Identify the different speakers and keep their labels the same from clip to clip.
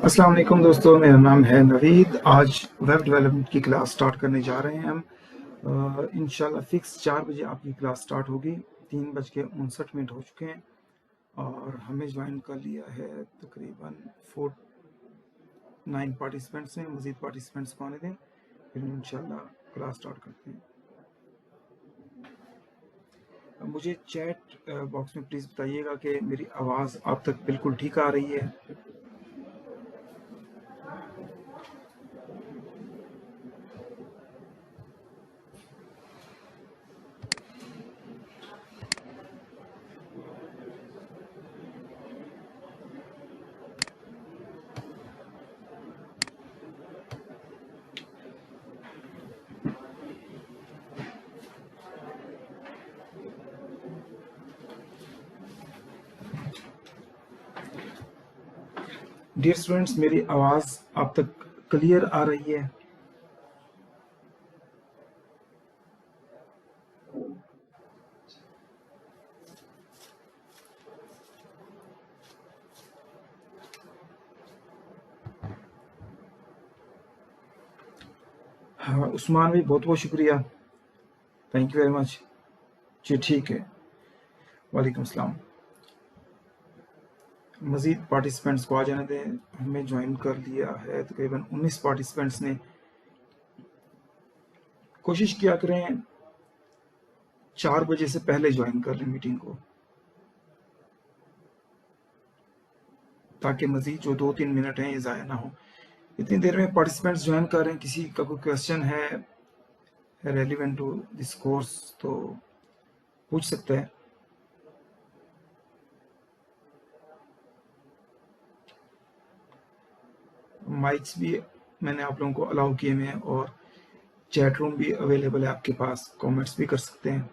Speaker 1: अस्सलाम वालेकुम दोस्तों, मेरा नाम है नवीद। आज वेब डेवलपमेंट की क्लास स्टार्ट करने जा रहे हैं हम। इंशाल्लाह फिक्स 4 बजे आपकी क्लास स्टार्ट होगी। 3:59 हो चुके हैं और हमें ज्वाइन कर लिया है तकरीबन 9 पार्टिसिपेंट्स ने। मज़ीद पार्टिसिपेंट्स को आने दें, फिर इंशाल्लाह क्लास स्टार्ट करते हैं। मुझे चैट बॉक्स में प्लीज़ बताइएगा कि मेरी आवाज़ आप तक बिल्कुल ठीक आ रही है। डियर स्टूडेंट्स, मेरी आवाज़ आप तक क्लियर आ रही है? हाँ उस्मान भाई, बहुत बहुत शुक्रिया, थैंक यू वेरी मच। जी ठीक है, वालेकुम सलाम। मज़ीद पार्टिसिपेंट्स को आ जाने दें। हमें ज्वाइन कर लिया है तकरीबन 19 पार्टिसिपेंट्स ने। कोशिश किया करें 4 बजे से पहले ज्वाइन कर लें मीटिंग को, ताकि मज़ीद जो 2-3 मिनट हैं ये ज़ाया ना हो। इतनी देर में पार्टिसिपेंट्स ज्वाइन कर रहे हैं। किसी का कोई क्वेश्चन है रेलिवेंट टू दिस कोर्स तो पूछ सकते हैं। माइक्स भी मैंने आप लोगों को अलाउ किए हुए हैं और चैट रूम भी अवेलेबल है आपके पास, कमेंट्स भी कर सकते हैं।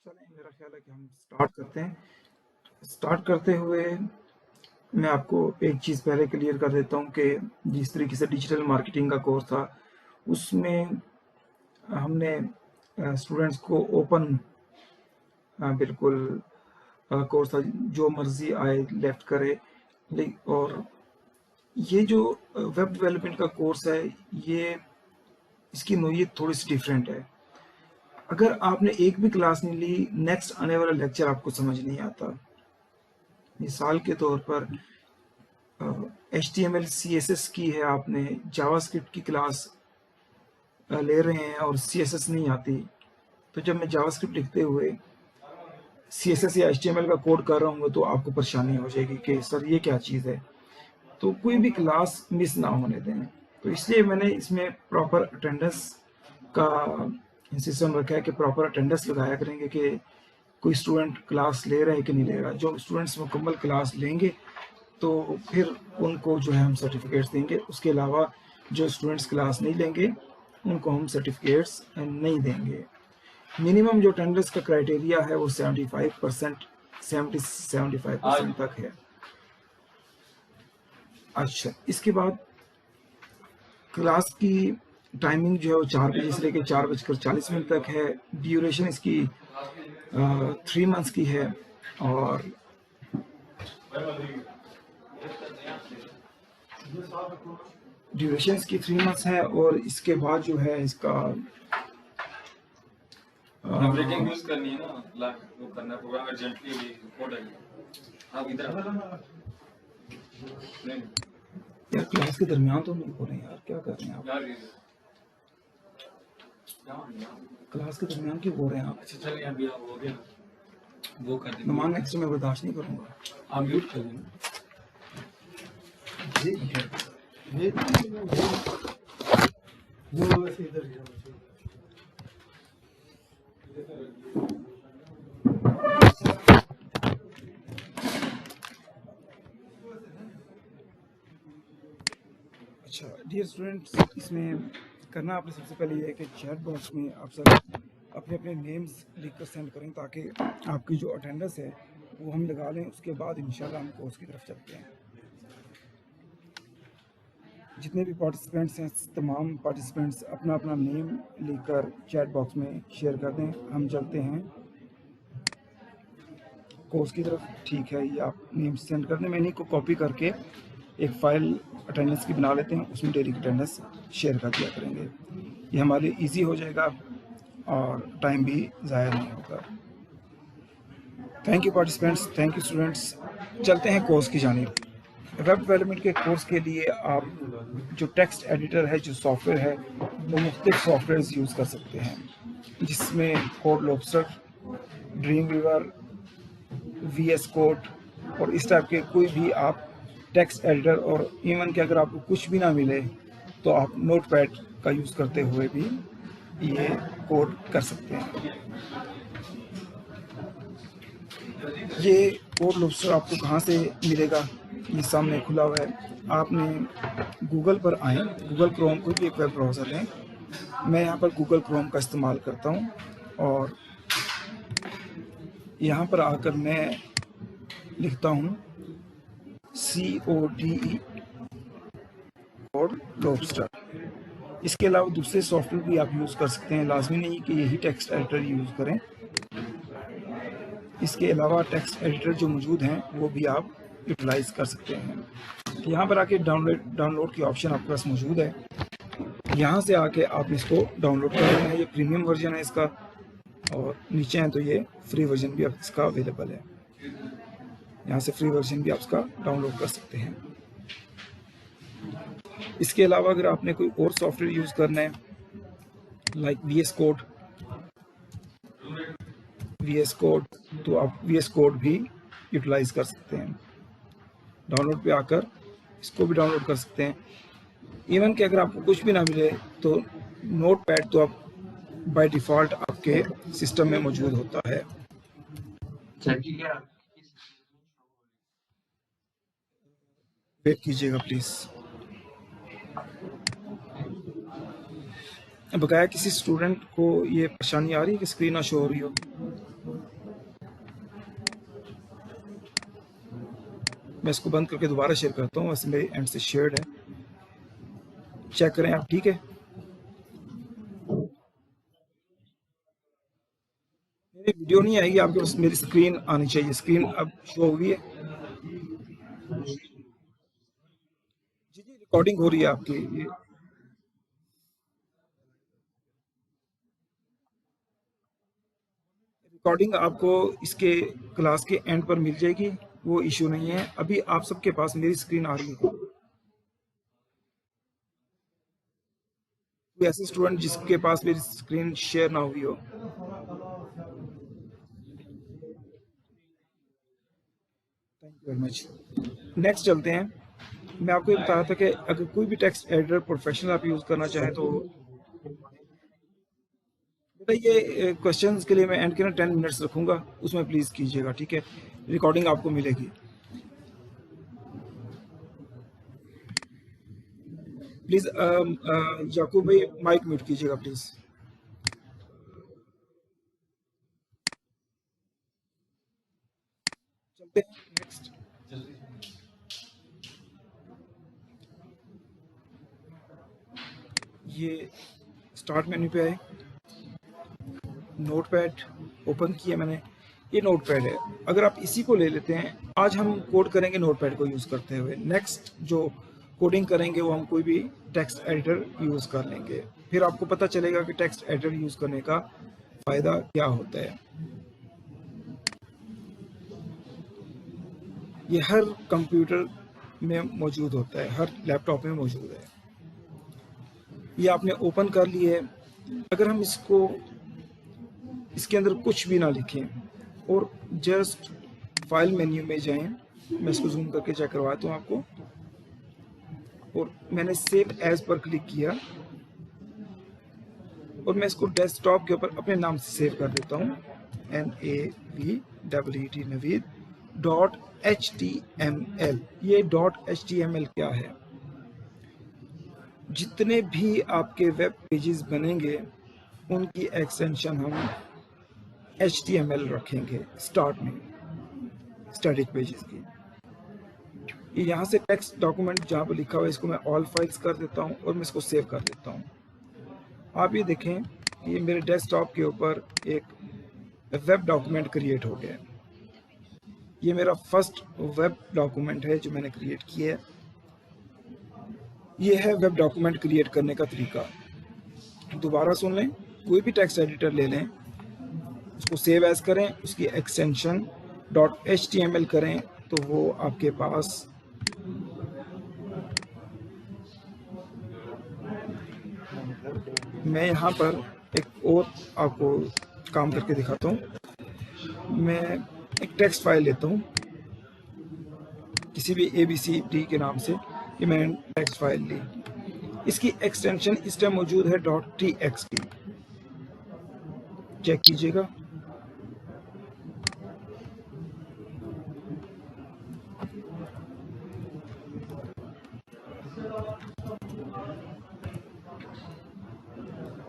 Speaker 1: चलें, मेरा ख्याल है कि हम स्टार्ट करते हैं। स्टार्ट करते हुए मैं आपको एक चीज़ पहले क्लियर कर देता हूँ कि जिस तरीके से डिजिटल मार्केटिंग का कोर्स था, उसमें हमने स्टूडेंट्स को ओपन बिल्कुल कोर्स था, जो मर्जी आए लेफ्ट करे। और ये जो वेब डेवलपमेंट का कोर्स है, ये इसकी नोयत थोड़ी सी डिफरेंट है। अगर आपने एक भी क्लास नहीं ली, नेक्स्ट आने वाला लेक्चर आपको समझ नहीं आता। मिसाल के तौर पर HTML CSS की है, आपने जावास्क्रिप्ट की क्लास ले रहे हैं और CSS नहीं आती, तो जब मैं जावास्क्रिप्ट लिखते हुए CSS या HTML का कोड कर रहा हूँ तो आपको परेशानी हो जाएगी कि सर ये क्या चीज़ है। तो कोई भी क्लास मिस ना होने दें। तो इसलिए मैंने इसमें प्रॉपर अटेंडेंस का सिस्टम रखा है कि प्रॉपर अटेंडेंस लगाया करेंगे कि कोई स्टूडेंट क्लास ले रहा है कि नहीं ले रहा। जो स्टूडेंट्स मुकम्मल क्लास लेंगे तो फिर उनको जो है हम सर्टिफिकेट्स देंगे। उसके अलावा जो स्टूडेंट्स क्लास नहीं लेंगे उनको हम सर्टिफिकेट्स नहीं देंगे। मिनिमम जो अटेंडेंस का क्राइटेरिया है वो 75% 75% तक है। अच्छा, इसके बाद क्लास की टाइमिंग जो है वो 4 बजे से लेकर 4:40 तक है। ड्यूरेशन इसकी 3 मंथ्स की है और ड्यूरेशन इसकी 3 मंथ्स है। और इसके बाद जो है इसका
Speaker 2: ब्रेकिंग यूज करनी है ना, वो करना प्रोग्राम अर्जेंटली कोड है। आप इधर नहीं
Speaker 1: यार, क्लास के दरमियान तो नहीं हो रहे यार, क्या कर रहे हैं आप? क्लास के दरमियान क्यों हो रहे हैं आप?
Speaker 2: अच्छा चलिए, अभी आप हो गया वो कर देंगे।
Speaker 1: मेहमान नेक्स्ट मैं बर्दाश्त नहीं करूंगा।
Speaker 2: आप म्यूट कर देना।
Speaker 3: वो वैसे इधर ही होना चाहिए।
Speaker 1: अच्छा डियर स्टूडेंट्स, इसमें करना आपने सबसे पहले ये है कि चैट बॉक्स में आप सब अपने अपने नेम्स लिख कर सेंड करें, ताकि आपकी जो अटेंडेंस है वो हम लगा लें। उसके बाद इंशाल्लाह हम कोर्स की तरफ चलते हैं। जितने भी पार्टिसिपेंट्स हैं, तमाम पार्टिसिपेंट्स अपना अपना नेम लिखकर चैट बॉक्स में शेयर कर दें। हम चलते हैं कोर्स की तरफ। ठीक है, ये आप नेम सेंड कर दें। मैं इन्हीं को कॉपी करके एक फ़ाइल अटेंडेंस की बना लेते हैं, उसमें डेली की अटेंडेंस शेयर कर दिया करेंगे। ये हमारे लिए ईजी हो जाएगा और टाइम भी ज़ाया नहीं होगा। Thank you participants, thank you students. चलते हैं कोर्स की जानिब। वेब डेवलपमेंट के कोर्स के लिए आप जो टेक्स्ट एडिटर है, जो सॉफ्टवेयर है, वो मुख्तलिफ सॉफ्टवेयर यूज़ कर सकते हैं, जिसमें code lobster, dream weaver, VS code और इस टाइप के कोई भी आप टेक्स्ट एडिटर, और इवन कि अगर आपको कुछ भी ना मिले तो आप नोटपैड का यूज़ करते हुए भी ये कोड कर सकते हैं। ये कोड लॉबस्टर आपको कहाँ से मिलेगा? ये सामने खुला हुआ है। आपने गूगल पर आए, गूगल क्रोम, कोई भी एक वेब ब्राउज़र लें। मैं यहाँ पर गूगल क्रोम का इस्तेमाल करता हूँ और यहाँ पर आकर मैं लिखता हूँ CODE कोड लॉबस्टर। इसके अलावा दूसरे सॉफ्टवेयर भी आप यूज़ कर सकते हैं, लाजमी नहीं कि यही टेक्स्ट एडिटर यूज़ करें। इसके अलावा टेक्स्ट एडिटर जो मौजूद हैं वो भी आप यूटिलाइज़ कर सकते हैं। तो यहाँ पर आके डाउनलोड की ऑप्शन आपके पास मौजूद है। यहाँ से आके आप इसको डाउनलोड कर लेना है। ये प्रीमियम वर्जन है इसका, और नीचे हैं तो ये फ्री वर्जन भी इसका अवेलेबल है। यहाँ से फ्री वर्जन भी आप इसका डाउनलोड कर सकते हैं। इसके अलावा अगर आपने कोई और सॉफ्टवेयर यूज़ करना है, लाइक VS कोड, तो आप VS कोड भी यूटिलाइज़ कर सकते हैं। डाउनलोड पे आकर इसको भी डाउनलोड कर सकते हैं। इवन कि अगर आपको कुछ भी ना मिले तो नोटपैड तो आप बाय डिफ़ॉल्ट आपके सिस्टम में मौजूद होता है। वेट कीजिएगा प्लीज़। बकाया किसी स्टूडेंट को ये परेशानी आ रही है कि स्क्रीन ना शो हो रही हो? मैं इसको बंद करके दोबारा शेयर करता हूँ। वैसे मेरे एंड से शेयर्ड है, चेक करें आप। ठीक है, मेरी वीडियो नहीं आएगी आपके पास, मेरी स्क्रीन आनी चाहिए। स्क्रीन अब शो हुई है जी? जी, रिकॉर्डिंग हो रही है आपकी। ये रिकॉर्डिंग आपको इसके क्लास के एंड पर मिल जाएगी, वो इशू नहीं है। अभी आप सबके पास मेरी स्क्रीन आ रही है? कोई ऐसे स्टूडेंट जिसके पास मेरी स्क्रीन शेयर ना हुई हो? Thank you very much. Next चलते हैं। मैं आपको ये बता रहा था कि अगर कोई भी टेक्स्ट एडिटर प्रोफेशनल आप यूज़ करना चाहें तो बेटा ये क्वेश्चंस के लिए मैं एंड के ना 10 मिनट्स रखूँगा, उसमें प्लीज़ कीजिएगा। ठीक है, रिकॉर्डिंग आपको मिलेगी। प्लीज़ याकूब भाई माइक म्यूट कीजिएगा प्लीज़। चलते हैं नेक्स्ट। ये स्टार्ट मेन्यू पे आए, नोटपैड ओपन किया मैंने। ये नोटपैड है, अगर आप इसी को ले लेते हैं, आज हम कोड करेंगे नोटपैड को यूज़ करते हुए। नेक्स्ट जो कोडिंग करेंगे वो हम कोई भी टेक्स्ट एडिटर यूज़ कर लेंगे। फिर आपको पता चलेगा कि टेक्स्ट एडिटर यूज़ करने का फ़ायदा क्या होता है। ये हर कंप्यूटर में मौजूद होता है, हर लैपटॉप में मौजूद है। ये आपने ओपन कर लिए। अगर हम इसके अंदर कुछ भी ना लिखें और जस्ट फाइल मेन्यू में जाएं, मैं इसको जूम करके चेक करवाता हूँ आपको, और मैंने सेव एज पर क्लिक किया और मैं इसको डेस्कटॉप के ऊपर अपने नाम से सेव कर देता हूँ, NAVEED नवीद .html। ये .html क्या है? जितने भी आपके वेब पेजेस बनेंगे उनकी एक्सटेंशन हम HTML रखेंगे स्टार्ट में, स्टैटिक पेजेस की। यहाँ से टेक्स्ट डॉक्यूमेंट जहाँ पर लिखा हुआ है इसको मैं ऑल फाइल्स कर देता हूँ और मैं इसको सेव कर देता हूँ। आप ये देखें कि ये मेरे डेस्कटॉप के ऊपर एक वेब डॉक्यूमेंट क्रिएट हो गया है। ये मेरा फर्स्ट वेब डॉक्यूमेंट है जो मैंने क्रिएट किया है। ये है वेब डॉक्यूमेंट क्रिएट करने का तरीका। दोबारा सुन लें, कोई भी टेक्स्ट एडिटर ले लें, उसको सेव एज करें, उसकी एक्सटेंशन .html करें तो वो आपके पास मैं यहाँ पर एक और आपको काम करके दिखाता हूँ। मैं एक टेक्स्ट फाइल लेता हूँ किसी भी ABCD के नाम से, ये मैंने टेक्स्ट फाइल ली। इसकी एक्सटेंशन इस टाइम मौजूद है .txt, चेक कीजिएगा।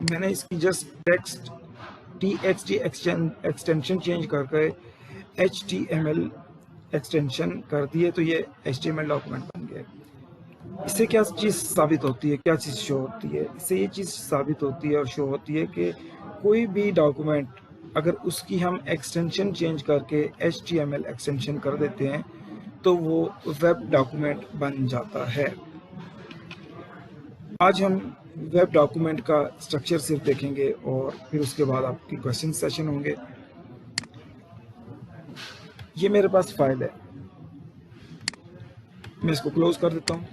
Speaker 1: मैंने इसकी just text txt extension change करके HTML एक्सटेंशन कर दिए तो ये HTML डॉक्यूमेंट बन गया। इससे क्या चीज़ साबित होती है, क्या चीज़ शो होती है? इससे ये चीज़ साबित होती है और शो होती है कि कोई भी डॉक्यूमेंट अगर उसकी हम एक्सटेंशन चेंज करके HTML एक्सटेंशन कर देते हैं तो वो वेब डॉक्यूमेंट बन जाता है। आज हम वेब डॉक्यूमेंट का स्ट्रक्चर सिर्फ देखेंगे और फिर उसके बाद आपकी क्वेश्चन सेशन होंगे। ये मेरे पास फाइल है, मैं इसको क्लोज कर देता हूँ।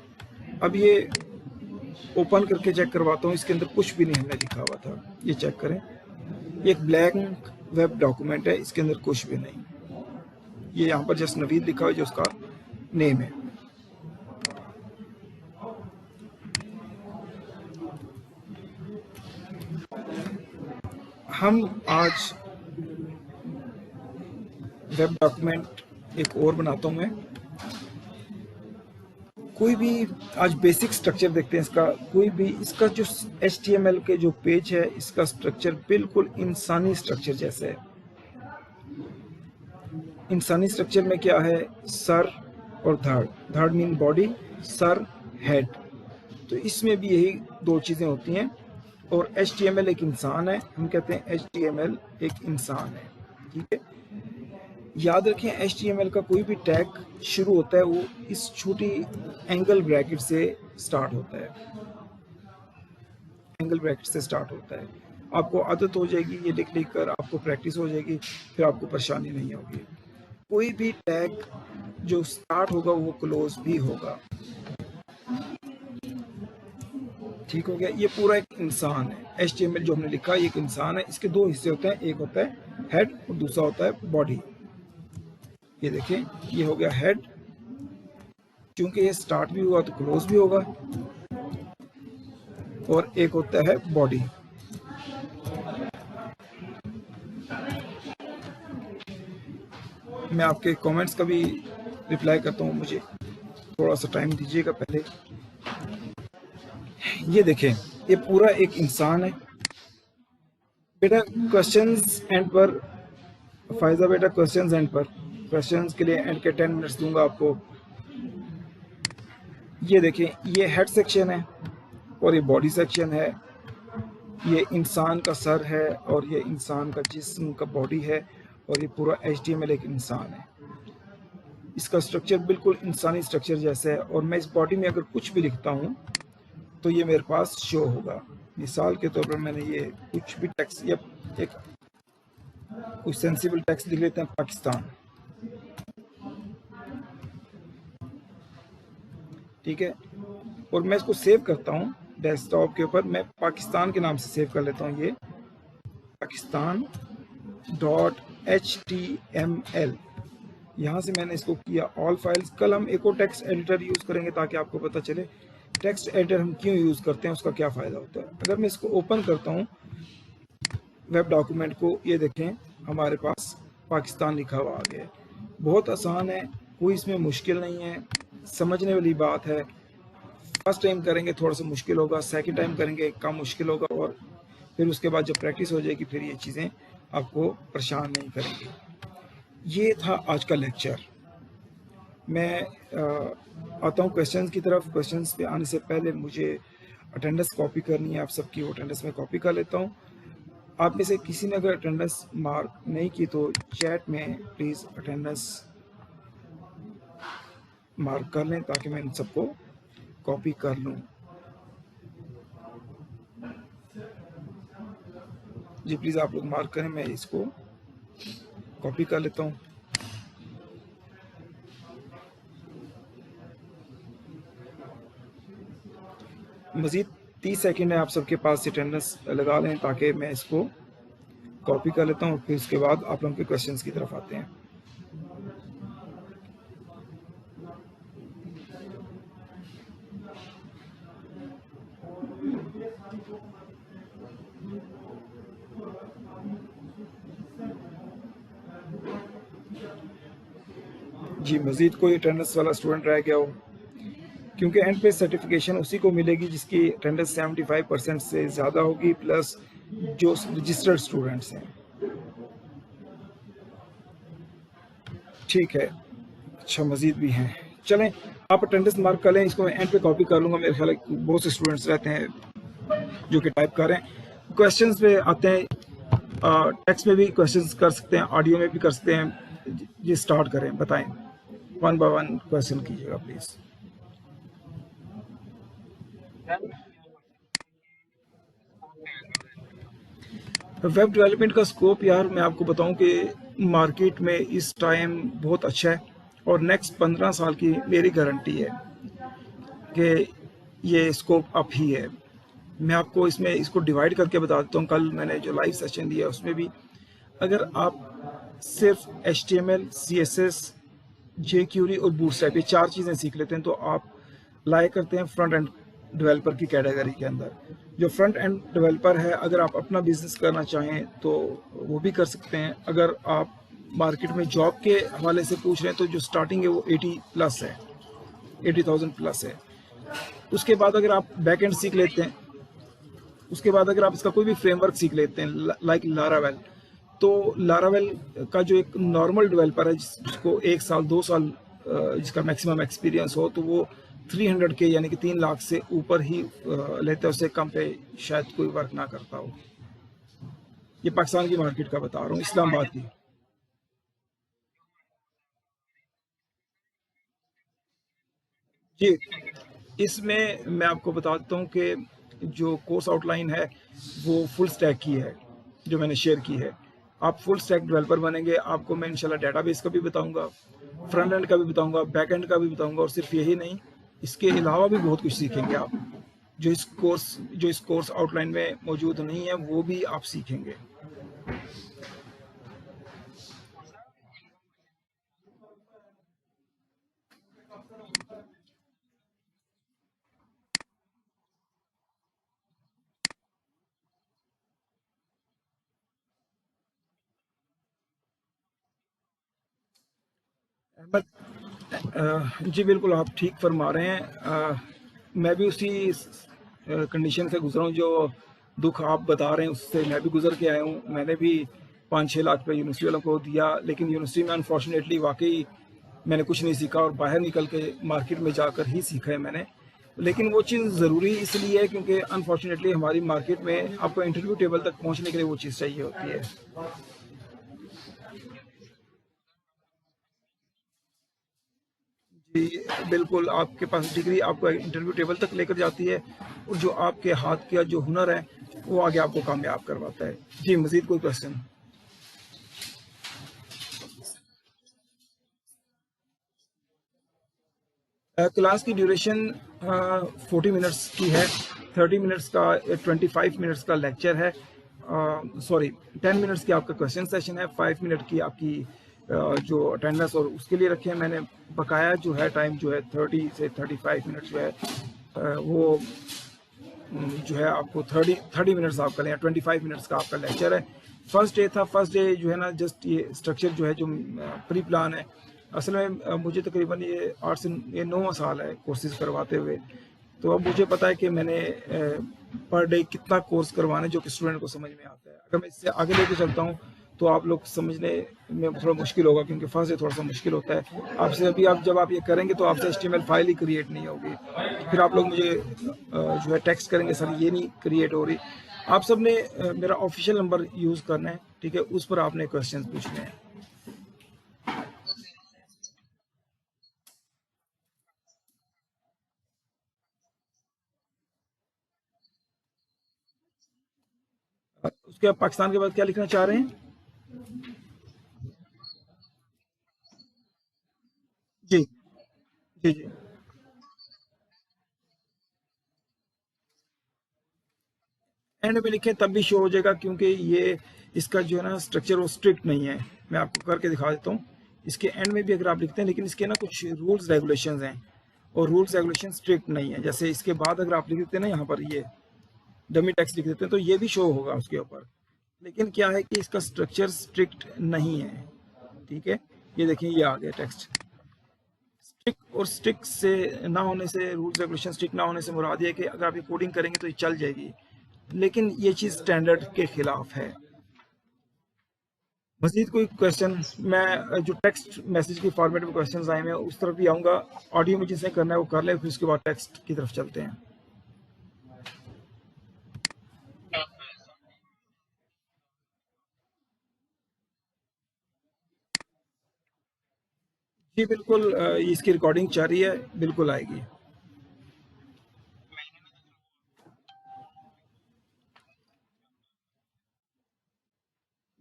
Speaker 1: अब ये ओपन करके चेक करवाता हूँ, इसके अंदर कुछ भी नहीं हमने लिखा हुआ था। ये चेक करें, ये एक ब्लैंक वेब डॉक्यूमेंट है, इसके अंदर कुछ भी नहीं। ये यहाँ पर जस्ट नवीद लिखा हुआ है जो उसका नेम है। हम आज वेब डॉक्यूमेंट एक और बनाता हूँ मैं। कोई भी आज बेसिक स्ट्रक्चर देखते हैं इसका। कोई भी इसका जो HTML के जो पेज है इसका स्ट्रक्चर बिल्कुल इंसानी स्ट्रक्चर जैसा है। इंसानी स्ट्रक्चर में क्या है? सर और धड़। धड़ मीन बॉडी, सर हेड। तो इसमें भी यही दो चीज़ें होती हैं। और HTML एक इंसान है, हम कहते हैं HTML एक इंसान है। ठीक है, याद रखें HTML का कोई भी टैग शुरू होता है वो इस छोटी एंगल ब्रैकेट से स्टार्ट होता है। एंगल ब्रैकेट से स्टार्ट होता है। आपको आदत हो जाएगी, ये लिख लिख कर आपको प्रैक्टिस हो जाएगी, फिर आपको परेशानी नहीं होगी। कोई भी टैग जो स्टार्ट होगा वो क्लोज भी होगा। ठीक हो गया। ये पूरा एक इंसान है। HTML जो हमने लिखा है एक इंसान है। इसके दो हिस्से होते हैं, एक होता है हेड और दूसरा होता है बॉडी। ये देखें, ये हो गया हेड, क्योंकि ये स्टार्ट भी हुआ तो क्लोज भी होगा। और एक होता है बॉडी। मैं आपके कमेंट्स का भी रिप्लाई करता हूँ, मुझे थोड़ा सा टाइम दीजिएगा पहले। ये देखें, ये पूरा एक इंसान है। बेटा क्वेश्चंस एंड पर, फायदा बेटा क्वेश्चंस एंड पर, क्वेश्चंस के लिए एंड के 10 मिनट्स दूंगा आपको। ये देखें, ये हेड सेक्शन है और ये बॉडी सेक्शन है। ये इंसान का सर है और ये इंसान का जिस्म का बॉडी है और ये पूरा HTML एक इंसान है। इसका स्ट्रक्चर बिल्कुल इंसानी स्ट्रक्चर जैसा है। और मैं इस बॉडी में अगर कुछ भी लिखता हूँ तो ये मेरे पास शो होगा। मिसाल के तौर पर मैंने ये कुछ भी टेक्स्ट या एक कुछ सेंसिबल टेक्स्ट लिख लेते हैं, पाकिस्तान। ठीक है, और मैं इसको सेव करता हूँ डेस्कटॉप के ऊपर। मैं पाकिस्तान के नाम से सेव कर लेता हूँ, ये पाकिस्तान .html। यहाँ से मैंने इसको किया ऑल फाइल्स। कल हम एक और टेक्स्ट एडिटर यूज़ करेंगे ताकि आपको पता चले टेक्स्ट एडिटर हम क्यों यूज़ करते हैं, उसका क्या फ़ायदा होता है। अगर मैं इसको ओपन करता हूँ वेब डॉक्यूमेंट को ये देखें, हमारे पास पाकिस्तान लिखा हुआ आ गया है। बहुत आसान है, कोई इसमें मुश्किल नहीं है, समझने वाली बात है। फर्स्ट टाइम करेंगे थोड़ा सा मुश्किल होगा, सेकंड टाइम करेंगे कम मुश्किल होगा, और फिर उसके बाद जब प्रैक्टिस हो जाएगी फिर ये चीज़ें आपको परेशान नहीं करेंगी। ये था आज का लेक्चर। मैं आता हूँ क्वेश्चंस की तरफ। क्वेश्चंस पे आने से पहले मुझे अटेंडेंस कॉपी करनी है आप सबकी, वो अटेंडेंस में कॉपी कर लेता हूँ। आप में से किसी ने अगर अटेंडेंस मार्क नहीं की तो चैट में प्लीज़ अटेंडेंस मार्क कर लें ताकि मैं इन सबको कॉपी कर लूँ। जी प्लीज़ आप लोग मार्क करें, मैं इसको कॉपी कर लेता हूँ। मज़ीद 30 सेकंड है आप सबके पास, अटेंडेंस लगा लें ताकि मैं इसको कॉपी कर लेता हूँ, फिर उसके बाद आप लोगों के क्वेश्चंस की तरफ आते हैं। जी मज़ीद कोई अटेंडेंस वाला स्टूडेंट रह गया हो, क्योंकि एंड पे सर्टिफिकेशन उसी को मिलेगी जिसकी अटेंडेंस 75% से ज़्यादा होगी, प्लस जो रजिस्टर्ड स्टूडेंट्स हैं। ठीक है, अच्छा मज़ीद भी हैं, चलें आप अटेंडेंस मार्क कर लें, इसको मैं एंड पे कॉपी कर लूँगा। मेरे ख्याल है बहुत से स्टूडेंट्स रहते हैं जो कि टाइप कर रहे हैं। क्वेश्चंस पे आते हैं, टेक्स्ट में भी क्वेश्चंस कर सकते हैं, ऑडियो में भी कर सकते हैं। ये स्टार्ट करें, बताएं, 1 बाय 1 क्वेश्चन कीजिएगा प्लीज़। वेब डेवलपमेंट का स्कोप यार मैं आपको बताऊं कि मार्केट में इस टाइम बहुत अच्छा है, और नेक्स्ट 15 साल की मेरी गारंटी है कि ये स्कोप अप ही है। मैं आपको इसमें इसको डिवाइड करके बता देता हूँ। कल मैंने जो लाइव सेशन दिया उसमें भी, अगर आप सिर्फ HTML, CSS, jQuery और बूटस्ट्रैप ये 4 चीज़ें सीख लेते हैं तो आप लाइक करते हैं फ्रंट एंड डेवलपर की कैटेगरी के अंदर। जो फ्रंट एंड डेवलपर है, अगर आप अपना बिजनेस करना चाहें तो वो भी कर सकते हैं। अगर आप मार्केट में जॉब के हवाले से पूछ रहे हैं तो जो स्टार्टिंग है वो 80 प्लस है, 80,000 प्लस है। उसके बाद अगर आप बैक एंड सीख लेते हैं, उसके बाद अगर आप इसका कोई भी फ्रेमवर्क सीख लेते हैं लाइक लारावेल, तो लारावेल का जो एक नॉर्मल डेवलपर है जिसको 1 साल 2 साल जिसका मैक्सिमम एक्सपीरियंस हो, तो वो 300K यानी कि 3 लाख से ऊपर ही लेता है, उससे कम पे शायद कोई वर्क ना करता हो। ये पाकिस्तान की मार्केट का बता रहा हूँ, इस्लामाबाद की। जी, इसमें मैं आपको बता देता हूँ कि जो कोर्स आउटलाइन है वो फुल स्टैक की है जो मैंने शेयर की है। आप फुल स्टैक डेवलपर बनेंगे, आपको मैं इंशाल्लाह डेटाबेस का भी बताऊंगा, फ्रंट एंड का भी बताऊंगा, बैक एंड का भी बताऊंगा, और सिर्फ यही नहीं, इसके अलावा भी बहुत कुछ सीखेंगे आप जो इस कोर्स आउटलाइन में मौजूद नहीं है, वो भी आप सीखेंगे। अहमद, जी बिल्कुल आप ठीक फरमा रहे हैं। मैं भी उसी कंडीशन से गुजरा हूँ, जो दुख आप बता रहे हैं उससे मैं भी गुजर के आया हूँ। मैंने भी 5-6 लाख रुपये यूनिवर्सिटी वालों को दिया, लेकिन यूनिवर्सिटी में अनफॉर्चुनेटली वाकई मैंने कुछ नहीं सीखा, और बाहर निकल के मार्केट में जाकर ही सीखा है मैंने। लेकिन वो चीज़ ज़रूरी इसलिए है क्योंकि अनफॉर्चुनेटली हमारी मार्केट में आपको इंटरव्यू टेबल तक पहुँचने के लिए वो चीज़ चाहिए होती है। जी बिल्कुल, आपके पास डिग्री आपको इंटरव्यू टेबल तक लेकर जाती है, और जो आपके हाथ का जो हुनर है वो आगे आपको कामयाब करवाता है। जी मजीद कोई क्वेश्चन? क्लास की ड्यूरेशन 40 मिनट्स की है। 30 मिनट्स का 25 मिनट्स का लेक्चर है, सॉरी 10 मिनट्स की आपका क्वेश्चन सेशन है, 5 मिनट की आपकी जो अटेंडेंस और उसके लिए रखे हैं मैंने। बकाया जो है टाइम जो है 30 से 35 मिनट जो है वो जो है आपको 30 मिनट्स आपका लें, 25 मिनट्स का आपका लेक्चर है। फर्स्ट डे था, फर्स्ट डे जो है ना जस्ट ये स्ट्रक्चर जो है जो प्री प्लान है, असल में मुझे तकरीबन ये 8 से 9 साल है कोर्सेज करवाते हुए। तो अब मुझे पता है कि मैंने पर डे कितना कोर्स करवाना है जो कि स्टूडेंट को समझ में आता है। अगर मैं इससे आगे लेके चलता हूँ तो आप लोग समझने में थोड़ा मुश्किल होगा, क्योंकि फर्स्ट डे थोड़ा सा मुश्किल होता है आपसे। अभी आप जब आप ये करेंगे तो आपसे HTML फाइल ही क्रिएट नहीं होगी, फिर आप लोग मुझे जो है टेक्स्ट करेंगे सर ये नहीं क्रिएट हो रही। आप सब ने मेरा ऑफिशियल नंबर यूज़ करना है, ठीक है, उस पर आपने क्वेश्चन पूछने हैं। उसके बाद पाकिस्तान के बाद क्या लिखना चाह रहे हैं? जी जी जी। एंड में लिखें तब भी शो हो जाएगा, क्योंकि ये इसका जो है ना स्ट्रक्चर वो स्ट्रिक्ट नहीं है। मैं आपको करके दिखा देता हूँ। इसके एंड में भी अगर आप लिखते हैं, लेकिन इसके ना कुछ रूल्स रेगुलेशंस हैं, और रूल्स रेगुलेशन स्ट्रिक्ट नहीं है। जैसे इसके बाद अगर आप लिख देते हैं ना यहाँ पर ये डमी टेक्स्ट लिख देते हैं तो ये भी शो होगा उसके ऊपर, लेकिन क्या है कि इसका स्ट्रक्चर स्ट्रिक्ट नहीं है, ठीक है। ये देखिए ये आ गया टेक्स्ट। स्ट्रिक्ट और स्ट्रिक्ट से ना होने से, रूल्स रेगुलेशन स्ट्रिक्ट ना होने से मुराद ये है कि अगर आप ये कोडिंग करेंगे तो ये चल जाएगी, लेकिन ये चीज़ स्टैंडर्ड के खिलाफ है। मजीद कोई क्वेश्चन? मैं जो टेक्स्ट मैसेज की फॉर्मेट में क्वेश्चन आए हैं उस तरफ भी आऊँगा। ऑडियो में जिसने करना है वो कर ले, फिर उसके बाद टेक्स्ट की तरफ चलते हैं। जी बिल्कुल, इसकी रिकॉर्डिंग चल रही है, बिल्कुल आएगी।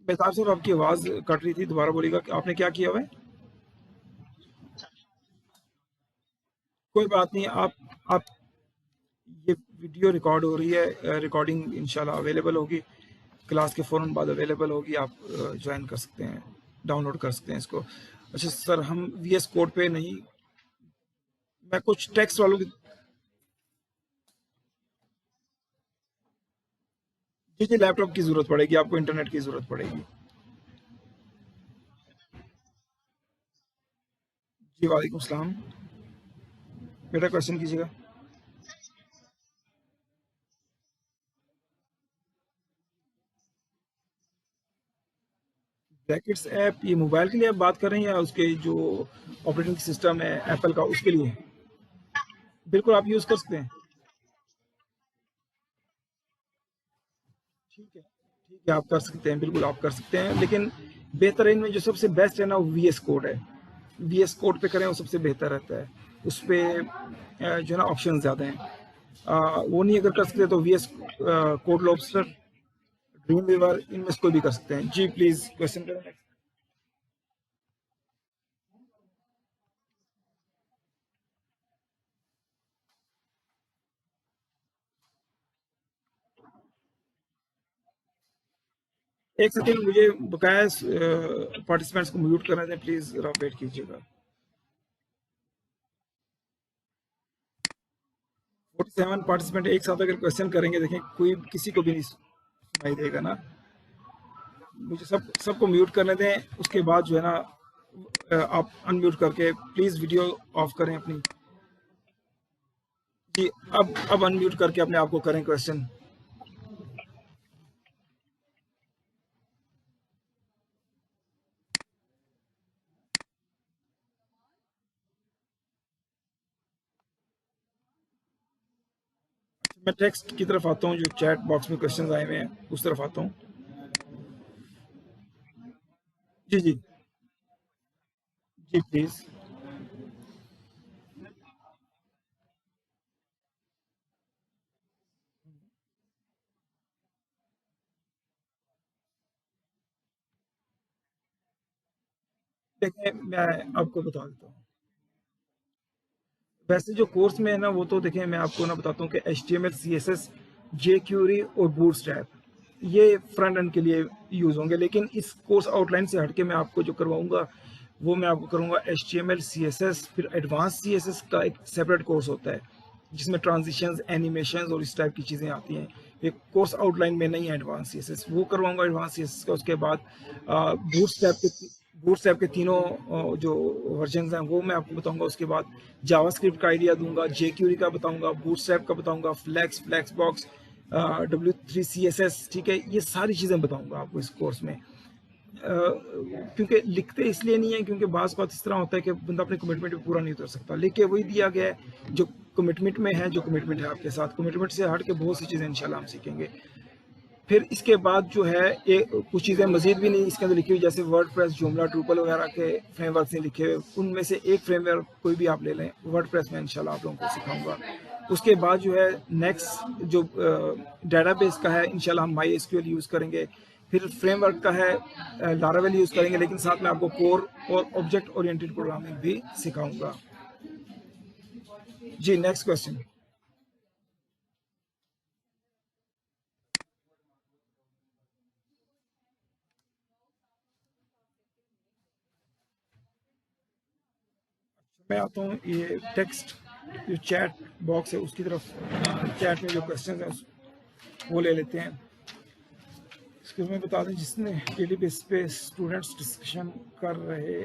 Speaker 1: बेताब सर आपकी आवाज़ कट रही थी, दोबारा बोलिएगा कि आपने क्या किया हुआ है? कोई बात नहीं, आप ये वीडियो रिकॉर्ड हो रही है, रिकॉर्डिंग इंशाल्लाह अवेलेबल होगी, क्लास के फ़ौरन बाद अवेलेबल होगी, आप ज्वाइन कर सकते हैं, डाउनलोड कर सकते हैं इसको। अच्छा सर, हम VS कोड पे नहीं, मैं कुछ टेक्स्ट वालों की, जी जी लैपटॉप की ज़रूरत पड़ेगी आपको, इंटरनेट की ज़रूरत पड़ेगी। जी वालेकुम सलाम, बेटा क्वेश्चन कीजिएगा। ब्रैकेट्स ऐप ये मोबाइल के लिए आप बात कर रहे हैं या उसके जो ऑपरेटिंग सिस्टम है एप्पल का उसके लिए? बिल्कुल आप यूज़ कर सकते हैं। ठीक है, आप कर सकते हैं, बिल्कुल आप कर सकते हैं, लेकिन बेहतरीन में जो सबसे बेस्ट है ना वो VS कोड है। VS कोड पे करें वो सबसे बेहतर रहता है। उस पे जो है ना ऑप्शन ज़्यादा हैं। वो नहीं अगर कर सकते तो VS code lobster, dream weaver, इनमें से कोई भी कर सकते हैं। जी प्लीज़ क्वेश्चन करें नेक्स्ट। एक सेकेंड, मुझे बकाया पार्टिसिपेंट्स को म्यूट करने दें प्लीज़, ज़रा वेट कीजिएगा। 47 पार्टिसिपेंट एक साथ अगर क्वेश्चन करेंगे, देखें कोई किसी को भी नहीं सुनाई देगा ना। मुझे सबको म्यूट करने दें, उसके बाद जो है ना आप अनम्यूट करके प्लीज़ वीडियो ऑफ करें अपनी। जी अब अनम्यूट करके अपने आप को करें क्वेश्चन। मैं टेक्स्ट की तरफ आता हूँ, जो चैट बॉक्स में क्वेश्चन आए हुए हैं उस तरफ आता हूँ। जी जी जी प्लीज़। देखिए मैं आपको बता देता हूँ, वैसे जो कोर्स में है ना वो तो देखिए मैं आपको ना बताता हूँ कि HTML CSS jQuery और बूटस्ट्रैप ये फ्रंट एंड के लिए यूज़ होंगे, लेकिन इस कोर्स आउटलाइन से हटके मैं आपको जो करवाऊंगा वो मैं आपको करूँगा HTML CSS, फिर एडवांस CSS का एक सेपरेट कोर्स होता है, जिसमें ट्रांजिशंस, एनिमेशंस और इस टाइप की चीज़ें आती हैं। ये कोर्स आउटलाइन में नहीं है एडवांस सीएसएस, वो करवाऊंगा एडवांस सीएसएस का। उसके बाद बूटस्ट्रैप के तीनों जो वर्जन हैं वो मैं आपको बताऊंगा। उसके बाद जावास्क्रिप्ट का आइडिया दूंगा, जेक्यूरी का बताऊंगा, बूटस्ट्रैप का बताऊंगा, फ्लेक्सबॉक्स, W3CSS, ठीक है, ये सारी चीज़ें बताऊंगा आपको इस कोर्स में। क्योंकि लिखते इसलिए नहीं है क्योंकि बाज़ बात इस तरह होता है कि बंदा अपने कमिटमेंट पे पूरा नहीं उतर सकता। लिख के वही दिया गया है जो कमिटमेंट में है, जो कमिटमेंट है आपके साथ। कमिटमेंट से हट के बहुत सी चीज़ें इंशाल्लाह हम सीखेंगे। फिर इसके बाद जो है कुछ चीज़ें मजीद भी नहीं इसके अंदर लिखी हुई, जैसे वर्डप्रेस, जोमला, ड्रूपल वगैरह के फ्रेमवर्क नहीं लिखे हुए। उनमें से एक फ्रेमवर्क कोई भी आप ले लें, वर्डप्रेस में इंशाल्लाह आप लोगों को सिखाऊंगा। उसके बाद जो है नेक्स्ट जो डेटाबेस का है इंशाल्लाह हम MySQL यूज़ करेंगे। फिर फ्रेमवर्क का है लारावेल यूज़ करेंगे, लेकिन साथ में आपको कोर और ऑब्जेक्ट ओरिएंटेड प्रोग्रामिंग भी सिखाऊंगा। जी नेक्स्ट क्वेश्चन। मैं आता हूँ ये टेक्स्ट जो चैट बॉक्स है उसकी तरफ। चैट में जो क्वेश्चन है वो ले लेते हैं। इसके में बता दें जिसने डेली बेसिस पे स्टूडेंट्स डिस्कशन कर रहे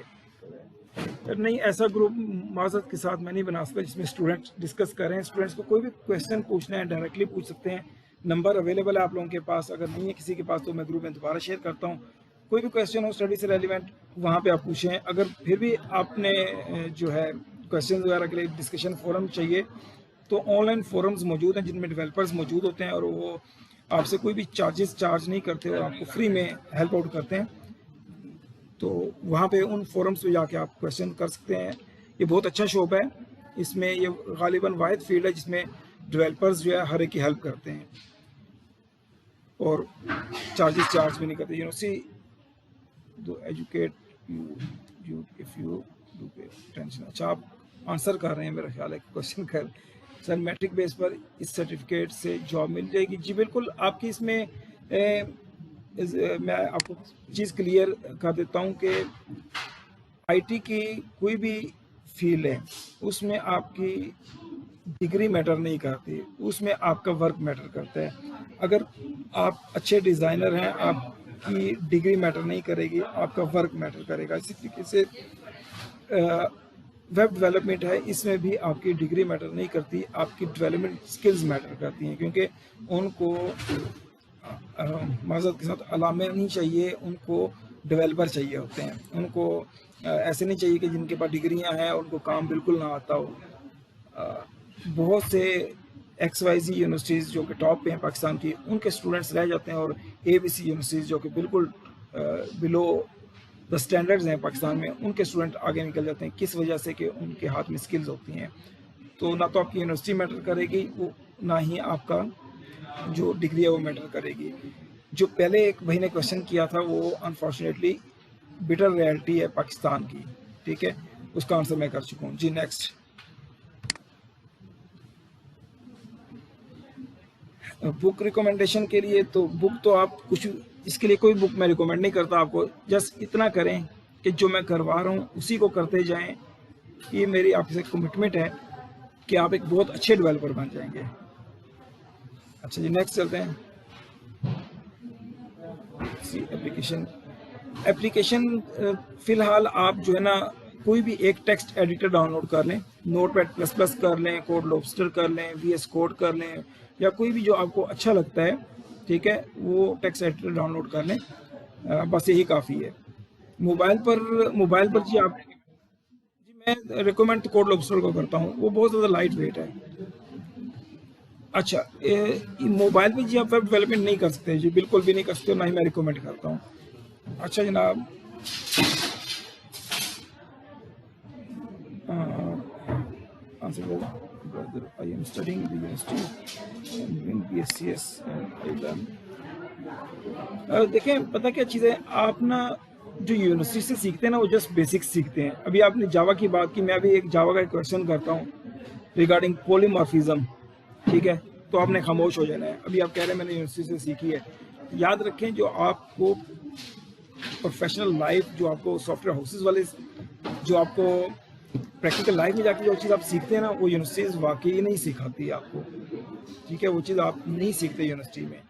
Speaker 1: नहीं, ऐसा ग्रुप माजरत के साथ मैं नहीं बना सकता जिसमें स्टूडेंट डिस्कस कर रहे हैं। स्टूडेंट्स को कोई भी क्वेश्चन पूछना है डायरेक्टली पूछ सकते हैं। नंबर अवेलेबल है आप लोगों के पास, अगर नहीं है किसी के पास तो मैं ग्रुप में दोबारा शेयर करता हूँ। कोई भी क्वेश्चन हो स्टडी से रेलिवेंट वहाँ पे आप पूछें। अगर फिर भी आपने जो है क्वेश्चन वगैरह के लिए डिस्कशन फोरम चाहिए तो ऑनलाइन फोरम्स मौजूद हैं जिनमें डेवलपर्स मौजूद होते हैं और वो आपसे कोई भी चार्ज नहीं करते और आपको फ्री में हेल्प आउट करते हैं। तो वहाँ पे उन फोरम्स पे जाके आप क्वेश्चन कर सकते हैं। ये बहुत अच्छा शॉप है, इसमें ये गालिबन वाहिद फील्ड है जिसमें डेवलपर्स जो है हर एक की हेल्प करते हैं और चार्ज भी नहीं करते। University do educate you if you do pay attention। अच्छा आप आंसर कर रहे हैं मेरा ख्याल है क्वेश्चन कर। सर मैट्रिक बेस पर इस सर्टिफिकेट से जॉब मिल जाएगी? जी बिल्कुल। आपकी इसमें मैं आपको चीज़ क्लियर कर देता हूँ कि आईटी की कोई भी फील्ड है उसमें आपकी डिग्री मैटर नहीं करती, उसमें आपका वर्क मैटर करता है। अगर आप अच्छे डिज़ाइनर हैं आपकी डिग्री मैटर नहीं करेगी, आपका वर्क मैटर करेगा। इसी तरीके से वेब डेवलपमेंट है, इसमें भी आपकी डिग्री मैटर नहीं करती, आपकी डेवलपमेंट स्किल्स मैटर करती हैं। क्योंकि उनको माज़रत के साथ अलामे नहीं चाहिए, उनको डेवलपर चाहिए होते हैं। उनको ऐसे नहीं चाहिए कि जिनके पास डिग्रियां हैं उनको काम बिल्कुल ना आता हो। बहुत से XYZ यूनिवर्सिटीज़ जो कि टॉप पे हैं पाकिस्तान की, उनके स्टूडेंट्स रह जाते हैं और ABC यूनिवर्सिटीज़ जो कि बिल्कुल बिलो द स्टैंडर्ड्स हैं पाकिस्तान में, उनके स्टूडेंट आगे निकल जाते हैं। किस वजह से कि उनके हाथ में स्किल्स होती हैं। तो ना तो आपकी यूनिवर्सिटी मैटर करेगी वो, ना ही आपका जो डिग्री है वो मैटर करेगी। जो पहले एक भाई ने क्वेश्चन किया था वो अनफॉर्चुनेटली बिटर रियलिटी है पाकिस्तान की, ठीक है, उसका आंसर मैं कर चुका हूँ। जी नेक्स्ट। बुक रिकमेंडेशन के लिए तो बुक तो आप कुछ इसके लिए कोई बुक मैं रिकमेंड नहीं करता आपको। जस्ट इतना करें कि जो मैं करवा रहा हूँ उसी को करते जाएं। ये मेरी आपसे कमिटमेंट है कि आप एक बहुत अच्छे डेवलपर बन जाएंगे। अच्छा जी नेक्स्ट चलते हैं। एप्लीकेशन फिलहाल आप जो है ना कोई भी एक टेक्स्ट एडिटर डाउनलोड कर लें, नोटपैड++ कर लें, कोड लॉबस्टर कर लें, VS कोड कर लें, या कोई भी जो आपको अच्छा लगता है, ठीक है, वो टेक्स्ट एडिटर डाउनलोड कर लें। बस यही काफ़ी है। मोबाइल पर जी मैं रिकमेंड कोड लॉबस्टर को करता हूँ, वो बहुत ज़्यादा लाइट वेट है। अच्छा मोबाइल पे जी आप वेब डेवलपमेंट नहीं कर सकते जी, बिल्कुल भी नहीं कर सकते, ना ही मैं रिकमेंड करता हूँ। अच्छा जनाब brother, I am studying in the university in BSCS and I learn। देखें पता क्या चीज़ है, आप ना जो यूनिवर्सिटी से सीखते हैं ना वो जस्ट बेसिक्स सीखते हैं। अभी आपने जावा की बात की, मैं अभी एक जावा का एक क्वेश्चन करता हूँ रिगार्डिंग पॉलीमॉर्फिज्म, ठीक है, तो आपने खामोश हो जाना है। अभी आप कह रहे हैं मैंने यूनिवर्सिटी से सीखी है। याद रखें जो आपको प्रोफेशनल लाइफ, जो आपको सॉफ्टवेयर हाउसेज वाले जो आपको प्रैक्टिकल लाइफ में जाके जो चीज़ आप सीखते हैं ना, वो यूनिवर्सिटीज़ वाकई नहीं सिखाती आपको, ठीक है। वो चीज़ आप नहीं सीखते यूनिवर्सिटी में।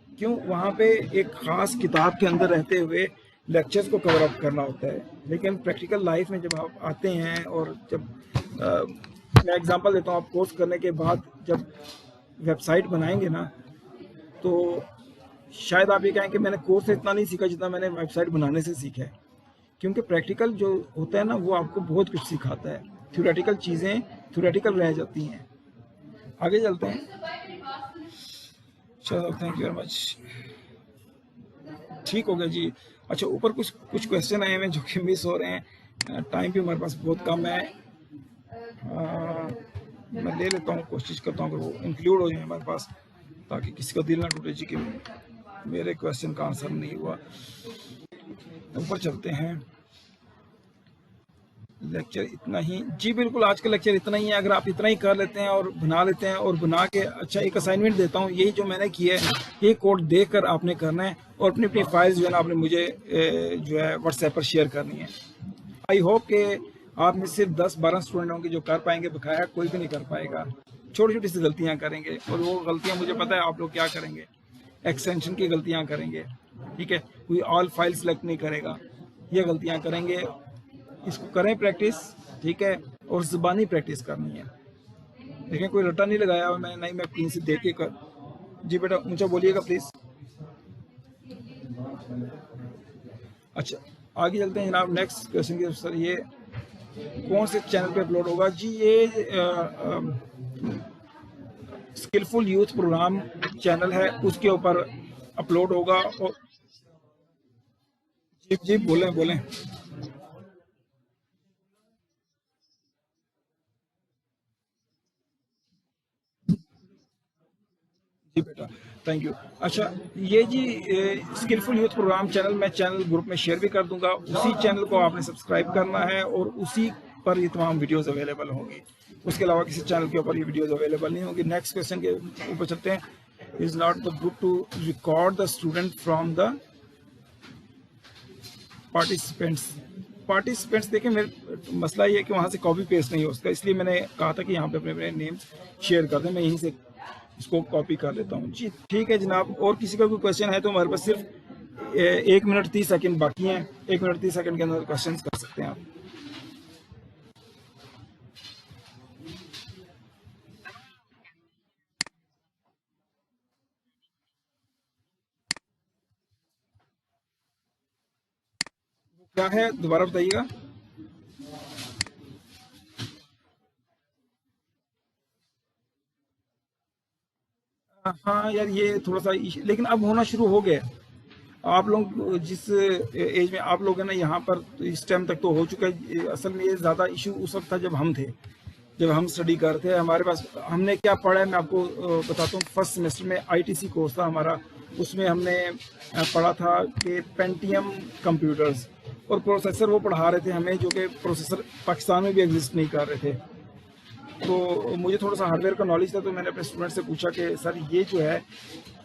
Speaker 1: क्यों? वहाँ पे एक ख़ास किताब के अंदर रहते हुए लेक्चर्स को कवर अप करना होता है। लेकिन प्रैक्टिकल लाइफ में जब आप आते हैं, और जब मैं एग्जांपल देता हूँ, आप कोर्स करने के बाद जब वेबसाइट बनाएंगे ना, तो शायद आप ये कहें कि मैंने कोर्स से इतना नहीं सीखा जितना मैंने वेबसाइट बनाने से सीखा है। क्योंकि प्रैक्टिकल जो होता है ना, वो आपको बहुत कुछ सिखाता है। थ्योरेटिकल चीज़ें थ्योरेटिकल रह जाती हैं। आगे चलते हैं। चलो, थैंक यू वेरी मच। ठीक हो गया जी। अच्छा, ऊपर कुछ कुछ क्वेश्चन आए हैं जो कि मिस हो रहे हैं। टाइम भी हमारे पास बहुत कम है। मैं ले लेता हूँ, कोशिश करता हूँ कि वो इंक्लूड हो जाए हमारे पास, ताकि किसी का दिल ना टूटे जी कि मेरे क्वेश्चन का आंसर नहीं हुआ। ऊपर चलते हैं। लेक्चर इतना ही जी, बिल्कुल आज का लेक्चर इतना ही है। अगर आप इतना ही कर लेते हैं और बना लेते हैं, और बना के अच्छा एक असाइनमेंट देता हूँ, यही जो मैंने किया है, ये कोड देखकर आपने करना है, और अपनी अपनी फाइल्स जो है ना आपने मुझे जो है व्हाट्सएप पर शेयर करनी है। आई होप कि आप में सिर्फ 10-12 स्टूडेंट होंगे जो कर पाएंगे, बकाया कोई भी नहीं कर पाएगा। छोटी छोटी सी गलतियाँ करेंगे, और वो गलतियाँ मुझे पता है आप लोग क्या करेंगे, एक्सटेंशन की गलतियाँ करेंगे, ठीक है। कोई ऑल फाइल सेलेक्ट नहीं करेगा, ये गलतियाँ करेंगे। इसको करें प्रैक्टिस, ठीक है, और ज़ुबानी प्रैक्टिस करनी है। देखें, कोई रट्टा नहीं लगाया और मैं नहीं, मैं कहीं से देख के कर। जी बेटा, ऊंचा बोलिएगा प्लीज़। अच्छा, आगे चलते हैं जनाब। नेक्स्ट क्वेश्चन के सर, ये कौन से चैनल पे अपलोड होगा जी? ये स्किलफुल यूथ प्रोग्राम चैनल है, उसके ऊपर अपलोड होगा। और जी जी, बोलें बोलें। जी बेटा, थैंक यू। अच्छा, ये जी स्किलफुल यूथ प्रोग्राम चैनल मैं चैनल ग्रुप में शेयर भी कर दूंगा। उसी चैनल को आपने सब्सक्राइब करना है, और उसी पर ये तमाम वीडियोस अवेलेबल होंगी। उसके अलावा किसी चैनल के ऊपर ये वीडियोस अवेलेबल नहीं होंगी। नेक्स्ट क्वेश्चन के ऊपर चलते हैं। Is not the good to record the student from the participants. Participants देखें, मेरे मसला ये है कि वहाँ से कॉपी पेस्ट नहीं हो सकता, इसलिए मैंने कहा था कि यहाँ पे अपने अपने नेम्स शेयर कर दें। मैं यहीं से इसको कॉपी कर लेता हूँ जी। ठीक है जनाब, और किसी का कोई क्वेश्चन है तो हमारे पास सिर्फ 1 मिनट 30 सेकंड बाकी हैं। 1 मिनट 30 सेकंड के अंदर क्वेश्चन कर सकते हैं आप। क्या है, दोबारा बताइएगा। हाँ यार, ये थोड़ा सा लेकिन अब होना शुरू हो गया। आप लोग जिस एज में आप लोग हैं ना यहाँ पर, तो इस टाइम तक तो हो चुका है। असल में ये ज़्यादा इशू उस वक्त था जब हम थे, जब हम स्टडी करते हैं। हमारे पास हमने क्या पढ़ा है मैं आपको बताता हूँ। फर्स्ट सेमेस्टर में आईटीसी कोर्स था हमारा, उसमें हमने पढ़ा था कि पेंटियम कंप्यूटर्स, और प्रोसेसर वो पढ़ा रहे थे हमें, जो कि प्रोसेसर पाकिस्तान में भी एग्जिस्ट नहीं कर रहे थे। तो मुझे थोड़ा सा हार्डवेयर का नॉलेज था, तो मैंने अपने स्टूडेंट से पूछा कि सर ये जो है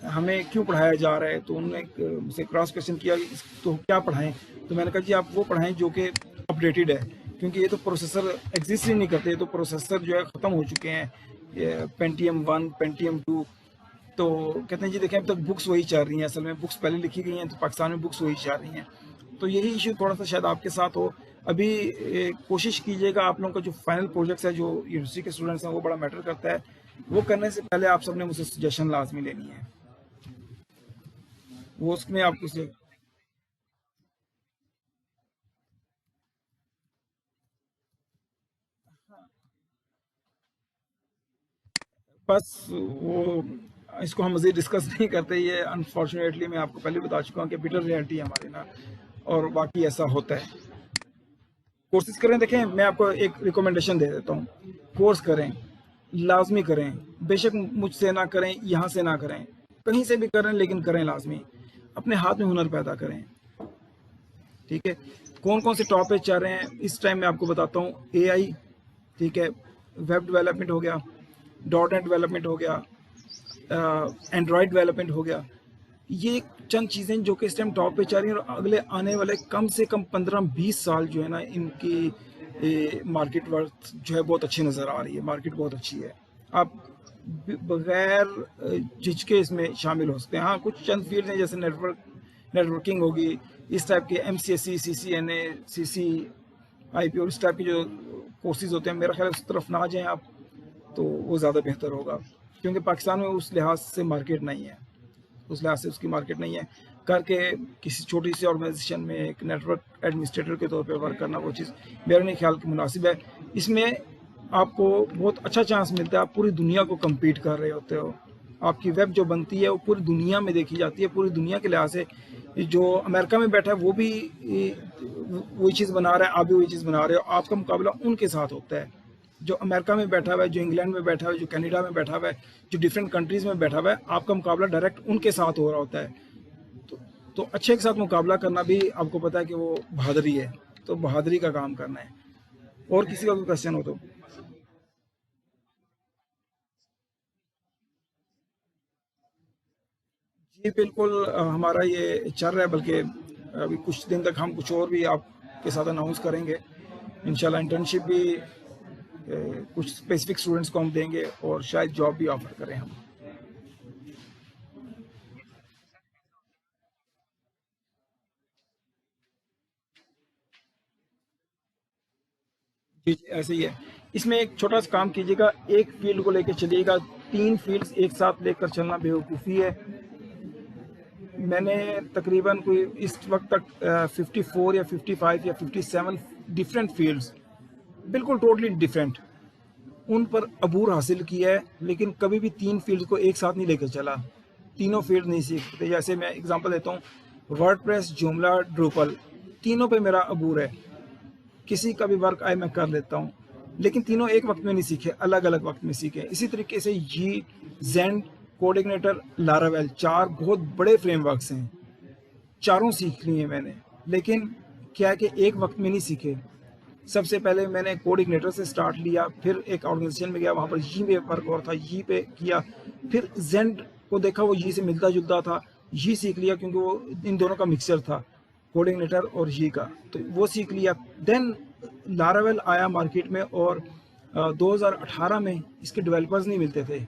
Speaker 1: हमें क्यों पढ़ाया जा रहा है। तो उन्होंने मुझसे क्रॉस क्वेश्चन किया तो क्या पढ़ाएं। तो मैंने कहा जी आप वो पढ़ाएं जो कि अपडेटेड है, क्योंकि ये तो प्रोसेसर एग्जिस्ट ही नहीं करते। तो प्रोसेसर जो है ख़त्म हो चुके हैं, पेंटियम 1 पेंटियम 2। तो कहते हैं जी देखें, अब तक बुक्स वही चल रही हैं। असल में बुक्स पहले लिखी गई हैं, तो पाकिस्तान में बुक्स वही चल रही हैं। तो यही इशू थोड़ा सा शायद आपके साथ हो। अभी कोशिश कीजिएगा, आप लोगों का जो फाइनल प्रोजेक्ट्स है, जो यूनिवर्सिटी के स्टूडेंट्स हैं, वो बड़ा मैटर करता है। वो करने से पहले आप सबने मुझसे सजेशन लाजमी लेनी है। वो उसमें आपको से बस वो, इसको हम मज़ीद डिस्कस नहीं करते। ये अनफॉर्चुनेटली मैं आपको पहले बता चुका हूँ कि बिटर रियलिटी है हमारे ना, और बाकी ऐसा होता है। कोर्सेज करें। देखें, मैं आपको एक रिकमेंडेशन दे देता हूँ, कोर्स करें, लाजमी करें। बेशक मुझसे ना करें, यहाँ से ना करें, कहीं से भी करें, लेकिन करें लाजमी। अपने हाथ में हुनर पैदा करें, ठीक है। कौन कौन से टॉपिक चल रहे हैं इस टाइम मैं आपको बताता हूँ। एआई, ठीक है, वेब डेवलपमेंट हो गया, डॉट नेट डेवलपमेंट हो गया, एंड्रॉयड डेवलपमेंट हो गया। ये चंद चीज़ें जो कि इस टाइम टॉप पे चल रही हैं, और अगले आने वाले कम से कम 15-20 साल जो है ना, इनकी मार्केट वर्थ जो है बहुत अच्छी नज़र आ रही है, मार्केट बहुत अच्छी है। आप बगैर झिझके इसमें शामिल हो सकते हैं। हाँ, कुछ चंद फील्ड हैं जैसे नेटवर्किंग होगी, इस टाइप के MCSE, CCNA, CCIP और इस टाइप के जो कोर्सेज होते हैं, मेरा ख्याल उस तरफ ना जाएं आप, तो वो ज़्यादा बेहतर होगा, क्योंकि पाकिस्तान में उस लिहाज से मार्केट नहीं है, उस लिहाज से उसकी मार्केट नहीं है। करके किसी छोटी सी ऑर्गेनाइजेशन में एक नेटवर्क एडमिनिस्ट्रेटर के तौर पे वर्क करना, वो चीज़ मेरा नहीं ख्याल कि मुनासिब है। इसमें आपको बहुत अच्छा चांस मिलता है, आप पूरी दुनिया को कम्पीट कर रहे होते हो, आपकी वेब जो बनती है वो पूरी दुनिया में देखी जाती है, पूरी दुनिया के लिहाज से। जो अमेरिका में बैठा है वो भी वही चीज़ बना रहा है, आप भी वही चीज़ बना रहे हो, आपका मुकाबला उनके साथ होता है। जो अमेरिका में बैठा हुआ है, जो इंग्लैंड में बैठा हुआ है, जो कनाडा में बैठा हुआ है, जो डिफरेंट कंट्रीज़ में बैठा हुआ है, आपका मुकाबला डायरेक्ट उनके साथ हो रहा होता है। तो, तो अच्छे के साथ मुकाबला करना भी आपको पता है कि वो बहादुरी है, तो बहादुरी का काम करना है। और किसी का कोई क्वेश्चन हो तो? जी बिल्कुल, हमारा ये चल रहा है, बल्कि अभी कुछ दिन तक हम कुछ और भी आपके साथ अनाउंस करेंगे इंशाल्लाह। इंटर्नशिप भी कुछ स्पेसिफिक स्टूडेंट्स को हम देंगे और शायद जॉब भी ऑफर करें हम। जी, ऐसे ही है। इसमें एक छोटा सा काम कीजिएगा, एक फील्ड को लेकर चलिएगा, 3 फील्ड्स एक साथ लेकर चलना बेवकूफ़ी है। मैंने तकरीबन कोई इस वक्त तक 54 या 55 या 57 डिफरेंट फील्ड्स, बिल्कुल टोटली डिफरेंट, उन पर अबूर हासिल किया है, लेकिन कभी भी 3 फील्ड को एक साथ नहीं लेकर चला, तीनों फील्ड नहीं सीखते। जैसे मैं एग्जांपल देता हूँ, वर्डप्रेस, जोमला, ड्रूपल, तीनों पे मेरा अबूर है, किसी का भी वर्क आए मैं कर लेता हूँ, लेकिन तीनों एक वक्त में नहीं सीखे, अलग अलग वक्त में सीखे। इसी तरीके से ये जेंड, कोडिग्नेटर, लारावेल, 4 बहुत बड़े फ्रेमवर्क्स हैं, चारों सीख लिए मैंने, लेकिन क्या है कि एक वक्त में नहीं सीखे। सबसे पहले मैंने कोडिग्नेटर से स्टार्ट लिया, फिर एक ऑर्गेनाइजेशन में गया, वहाँ पर ये पे वर्क और था, ये पे किया, फिर जेंड को देखा, वो ये से मिलता जुलता था, ये सीख लिया क्योंकि वो इन दोनों का मिक्सचर था, कोडिग्नेटर और ये का, तो वो सीख लिया। देन लारावेल आया मार्केट में, और 2018 में इसके डेवलपर्स नहीं मिलते थे,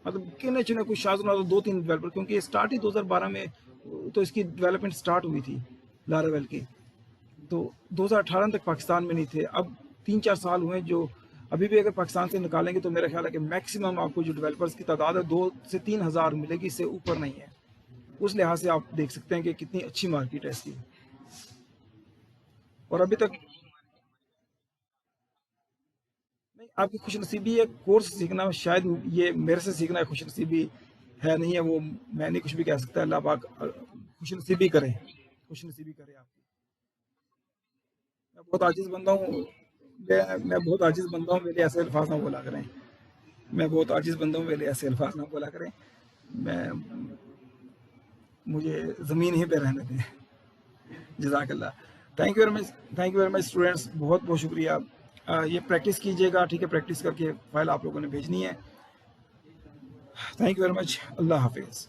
Speaker 1: मतलब गिने चुने कुछ शायद ना तो 2-3 डेवलपर, क्योंकि ये स्टार्ट ही 2012 में, तो इसकी डेवलपमेंट स्टार्ट हुई थी लारावेल की, तो 2018 तक पाकिस्तान में नहीं थे। अब 3-4 साल हुए, जो अभी भी अगर पाकिस्तान से निकालेंगे तो मेरा ख्याल है कि मैक्सिमम आपको जो डेवलपर्स की तादाद है 2 से 3 हज़ार मिलेगी, इससे ऊपर नहीं है। उस लिहाज से आप देख सकते हैं कि कितनी अच्छी मार्केट है इसकी। और अभी तक नहीं, आपकी खुशनसीबी है कोर्स सीखना, शायद ये मेरे से सीखना है खुशनसीबी है नहीं है, वो मैं नहीं कुछ भी कह सकता, अल्लाह पाक खुशनसीबी करे, खुशनसीबी करे आपकी। मैं बहुत आजिज बंदा हूँ, मैं बहुत आजिज बंदा हूँ, मेरे ऐसे अल्फाज ना बोला करें, मैं बहुत आजिज बंदा हूँ, मेरे ऐसे अल्फाज ना बोला करें। मैं मुझे ज़मीन ही पे रहने दें। जज़ाकल्लाह। Thank you very much, thank you very much students, बहुत बहुत शुक्रिया। ये प्रैक्टिस कीजिएगा, ठीक है, प्रैक्टिस करके फाइल आप लोगों ने भेजनी है। थैंक यू वेरी मच, अल्लाह हाफिज़।